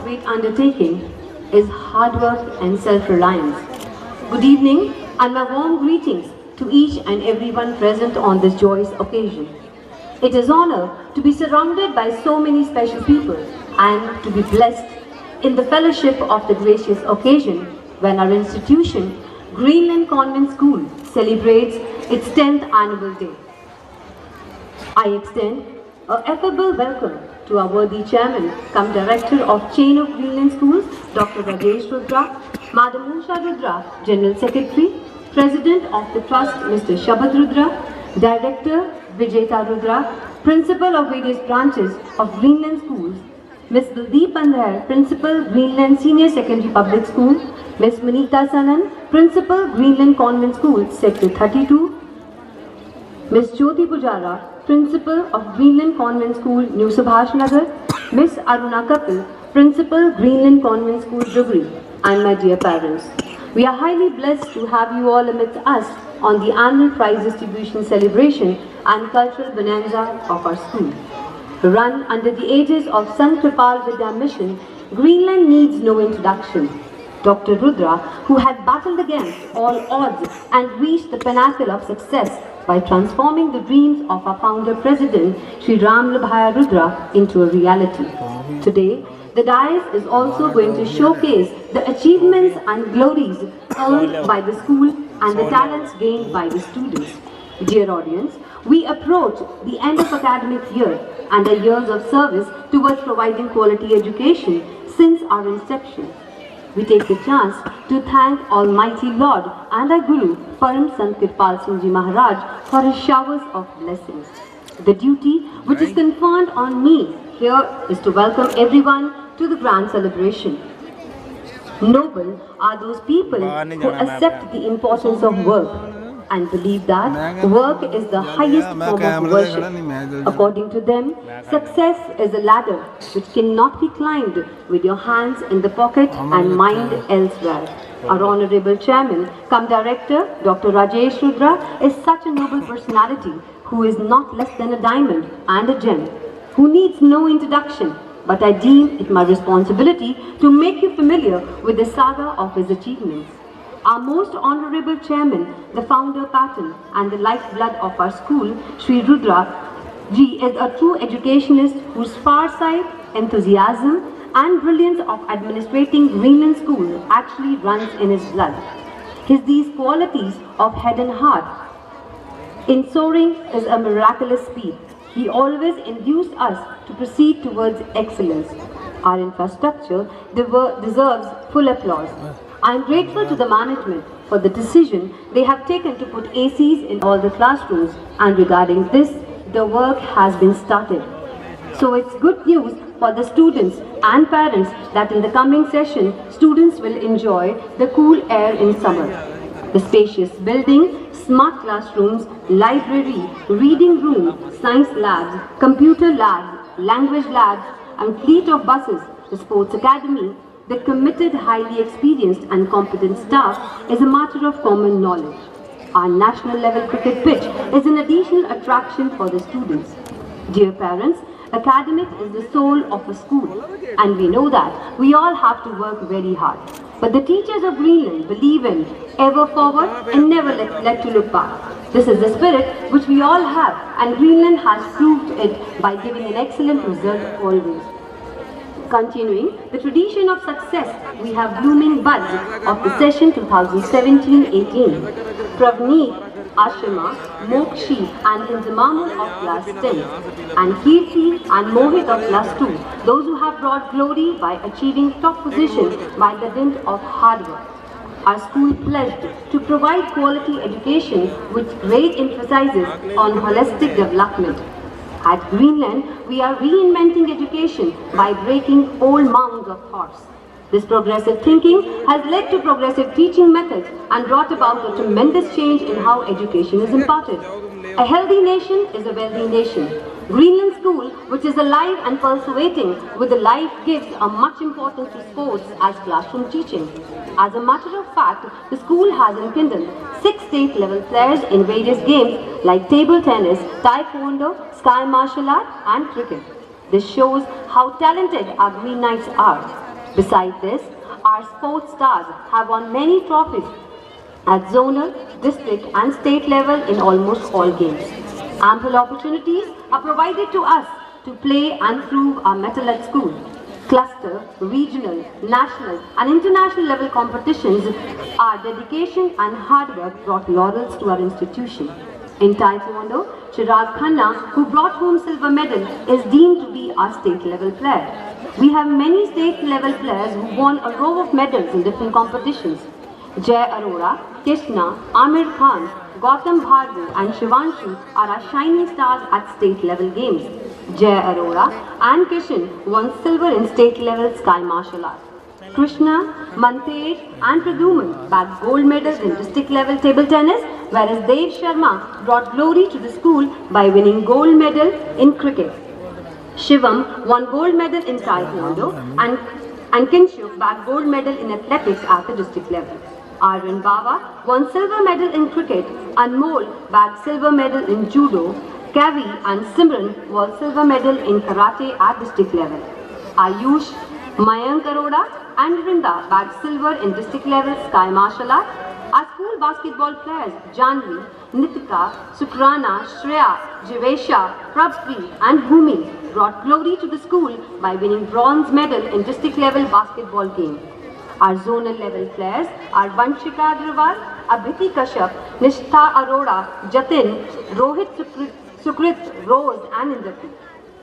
great undertaking is hard work and self-reliance. Good evening and my warm greetings to each and everyone present on this joyous occasion. It is an honor to be surrounded by so many special people and to be blessed in the fellowship of the gracious occasion when our institution, Greenland Convent School, celebrates its 10th annual day. I extend an affable welcome to our worthy chairman, cum director of Chain of Greenland Schools, Dr. Rajesh Rudra, Madam Usha Rudra, General Secretary, President of the Trust, Mr. Shabad Rudra, Director, Vijeta Rudra, Principal of various branches of Greenland Schools, Ms. Baldeep Andher, Principal, Greenland Senior Secondary Public School, Ms. Manita Sanan, Principal, Greenland Convent School, Sector 32, Ms. Jyoti Pujara, Principal of Greenland Convent School, New Subhash Nagar, Ms. Aruna Kapil, Principal, Greenland Convent School, Jugri, and my dear parents. We are highly blessed to have you all amidst us on the annual prize distribution celebration and cultural bonanza of our school. Run under the aegis of Sant Kripal Vidya Mission, Greenland needs no introduction. Dr. Rudra, who had battled against all odds and reached the pinnacle of success by transforming the dreams of our founder president, Sri Ram Labhaya Rudra, into a reality. Today, the dais is also going to showcase the achievements and glories earned by the school and the talents gained by the students. Dear audience, we approach the end of academic year and our years of service towards providing quality education since our inception. We take the chance to thank Almighty Lord and our Guru, Param Sant Kirpal Singh Ji Maharaj, for his showers of blessings. The duty which is conferred on me here is to welcome everyone to the grand celebration. Noble are those people who accept the importance of work and believe that work is the highest form of worship. According to them, success is a ladder which cannot be climbed with your hands in the pocket and mind elsewhere. Our Honorable Chairman, cum Director, Dr. Rajesh Rudra, is such a noble personality who is not less than a diamond and a gem, who needs no introduction, but I deem it my responsibility to make you familiar with the saga of his achievements. Our most honorable chairman, the founder pattern and the lifeblood of our school, Sri Rudra Ji, is a true educationist whose farsight, enthusiasm and brilliance of administrating Greenland School actually runs in his blood. These qualities of head and heart in soaring is a miraculous speed. He always induced us to proceed towards excellence. Our infrastructure deserves full applause. I am grateful to the management for the decision they have taken to put ACs in all the classrooms, and regarding this, the work has been started. So it's good news for the students and parents that in the coming session, students will enjoy the cool air in summer. The spacious building, smart classrooms, library, reading room, science labs, computer labs, language labs, and fleet of buses, the sports academy, the committed, highly experienced and competent staff is a matter of common knowledge. Our national level cricket pitch is an additional attraction for the students. Dear parents, academics is the soul of a school, and we know that we all have to work very hard. But the teachers of Greenland believe in ever forward and never let to look back. This is the spirit which we all have, and Greenland has proved it by giving an excellent result always. Continuing the tradition of success, we have blooming buds of the session 2017-18. Pravneet, Ashima, Mokshi and Inzamamul of class 10, and Kirti and Mohit of class 2, those who have brought glory by achieving top position by the dint of hard work. Our school pledged to provide quality education with great emphasis on holistic development. At Greenland, we are reinventing education by breaking old mounds of thoughts. This progressive thinking has led to progressive teaching methods and brought about a tremendous change in how education is imparted. A healthy nation is a wealthy nation. Greenland School, which is alive and pulsating with the life, gives a much importance to sports as classroom teaching. As a matter of fact, the school has enkindled 6 state-level players in various games like table tennis, taekwondo, sky martial art and cricket. This shows how talented our Green Knights are. Besides this, our sports stars have won many trophies at zonal, district and state level in almost all games. Ample opportunities are provided to us to play and prove our mettle at school. Cluster, regional, national and international level competitions, our dedication and hard work brought laurels to our institution. In Taekwondo, Chirag Khanna, who brought home silver medal, is deemed to be our state level player. We have many state level players who won a row of medals in different competitions. Jay Arora, Krishna, Amir Khan, Gautam Bhargava and Shivanshu are our shining stars at state level games. Jay Arora and Kishan won silver in state level sky martial arts. Krishna, Mantesh and Pradyuman bagged gold medals in district level table tennis, whereas Dev Sharma brought glory to the school by winning gold medal in cricket. Shivam won gold medal in Taekwondo and Kinshuk bagged gold medal in athletics at the district level. Arvind Bawa won silver medal in cricket, Anmol bagged silver medal in judo, Kavi and Simran won silver medal in karate at district level. Ayush, Mayank Aroda and Vrinda bagged silver in district level sky martial arts. Our school basketball players Janvi, Nitika, Sukrana, Shreya, Jivesha, Prabhvi and Bhumi brought glory to the school by winning bronze medal in district level basketball game. Our zonal level players are Vanshika Agrawal, Abhiti Kashyap, Nishtha Arora, Jatin, Rohit Sukrit, Rose and Indrati.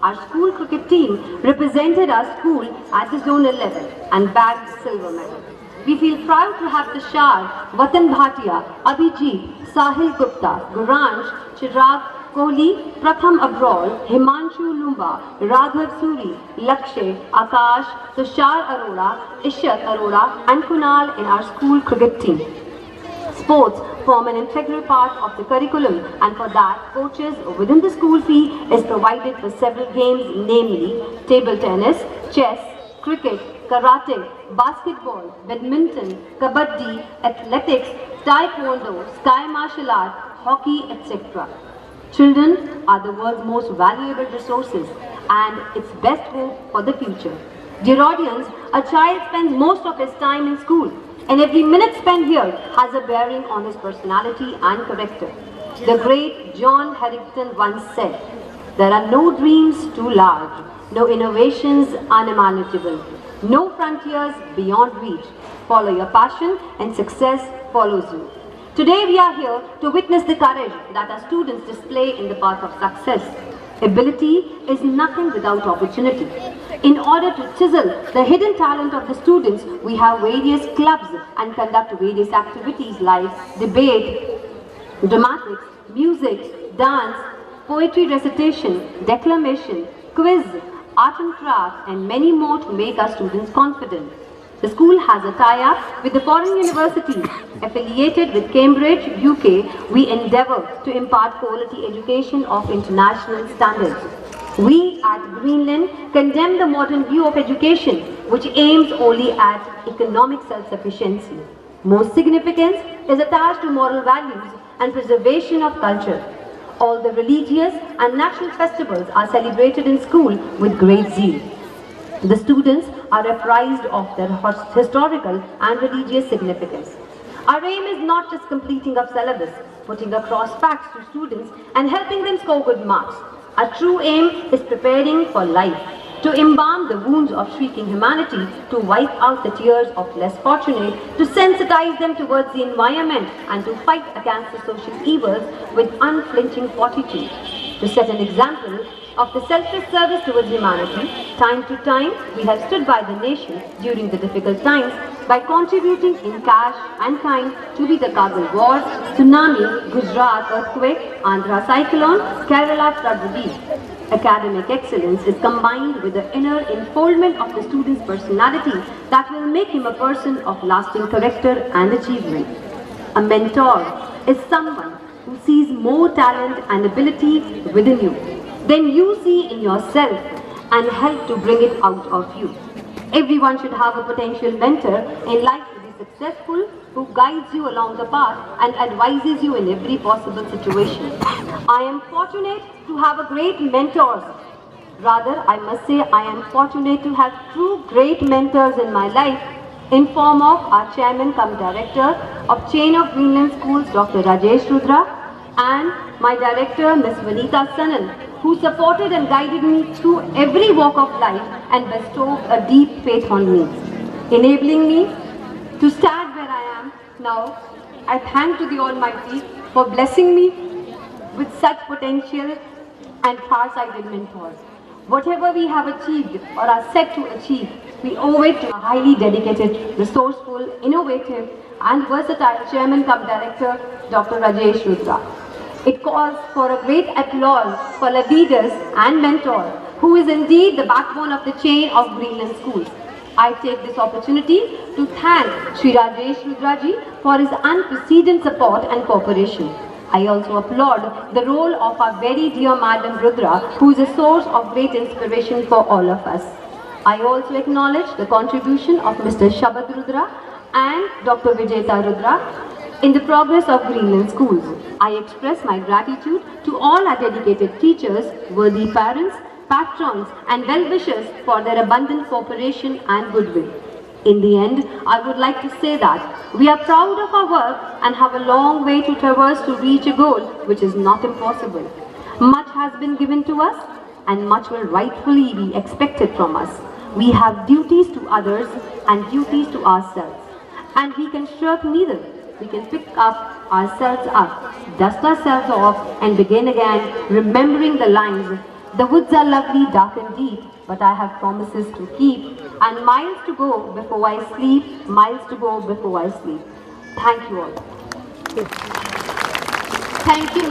Our school cricket team represented our school at the zonal level and bagged silver medal. We feel proud to have Tushar, Vatan Bhatia, Abhijit, Sahil Gupta, Guransh, Chirag Kohli, Pratham Abrol, Himanshu Lumba, Raghav Suri, Lakshay, Akash, Tushar Arora, Ishat Arora and Kunal in our school cricket team. Sports form an integral part of the curriculum and for that coaches within the school fee is provided for several games, namely table tennis, chess, cricket, karate, basketball, badminton, kabaddi, athletics, taekwondo, sky martial art, hockey, etc. Children are the world's most valuable resources and its best hope for the future. Dear audience, a child spends most of his time in school and every minute spent here has a bearing on his personality and character. The great John Harrington once said, "There are no dreams too large, no innovations unimaginable, no frontiers beyond reach. Follow your passion and success follows you." Today we are here to witness the courage that our students display in the path of success. Ability is nothing without opportunity. In order to chisel the hidden talent of the students, we have various clubs and conduct various activities like debate, dramatics, music, dance, poetry recitation, declamation, quiz, art and craft and many more to make our students confident. The school has a tie-up with the foreign universities. Affiliated with Cambridge, UK, we endeavour to impart quality education of international standards. We at Greenland condemn the modern view of education, which aims only at economic self-sufficiency. Most significance is attached to moral values and preservation of culture. All the religious and national festivals are celebrated in school with great zeal. The students are apprised of their historical and religious significance. Our aim is not just completing of syllabus, putting across facts to students and helping them score good marks. Our true aim is preparing for life, to embalm the wounds of shrieking humanity, to wipe out the tears of less fortunate, to sensitize them towards the environment and to fight against the social evils with unflinching fortitude, to set an example of the selfless service towards humanity. Time to time, we have stood by the nation during the difficult times by contributing in cash and kind to the Kabul wars, tsunami, Gujarat earthquake, Andhra cyclone, Kerala flood relief. Academic excellence is combined with the inner enfoldment of the student's personality that will make him a person of lasting character and achievement. A mentor is someone who sees more talent and ability within you than you see in yourself and help to bring it out of you. Everyone should have a potential mentor in life to be successful, who guides you along the path and advises you in every possible situation. I am fortunate to have a great mentors Rather, I must say I am fortunate to have two great mentors in my life in form of our chairman cum director of Chain of Greenland Schools, Dr. Rajesh Rudra, and my director, Ms. Vanita Sanan, who supported and guided me through every walk of life and bestowed a deep faith on me, enabling me to stand where I am now. I thank to the Almighty for blessing me with such potential and far-sighted mentors. Whatever we have achieved or are set to achieve, we owe it to a highly dedicated, resourceful, innovative and versatile chairman cum director, Dr. Rajesh Rudra. It calls for a great applause for the leaders and mentor who is indeed the backbone of the chain of Greenland schools. I take this opportunity to thank Sri Rajesh Rudra ji for his unprecedented support and cooperation. I also applaud the role of our very dear Madam Rudra, who is a source of great inspiration for all of us. I also acknowledge the contribution of Mr. Shabad Rudra and Dr. Vijayta Rudra in the progress of Greenland schools. I express my gratitude to all our dedicated teachers, worthy parents, patrons and well-wishers for their abundant cooperation and goodwill. In the end, I would like to say that we are proud of our work and have a long way to traverse to reach a goal which is not impossible. Much has been given to us and much will rightfully be expected from us. We have duties to others and duties to ourselves. And we can shirk neither. We can pick ourselves up, dust ourselves off and begin again, remembering the lines. The woods are lovely, dark and deep, but I have promises to keep, and miles to go before I sleep, miles to go before I sleep. Thank you all. Thank you.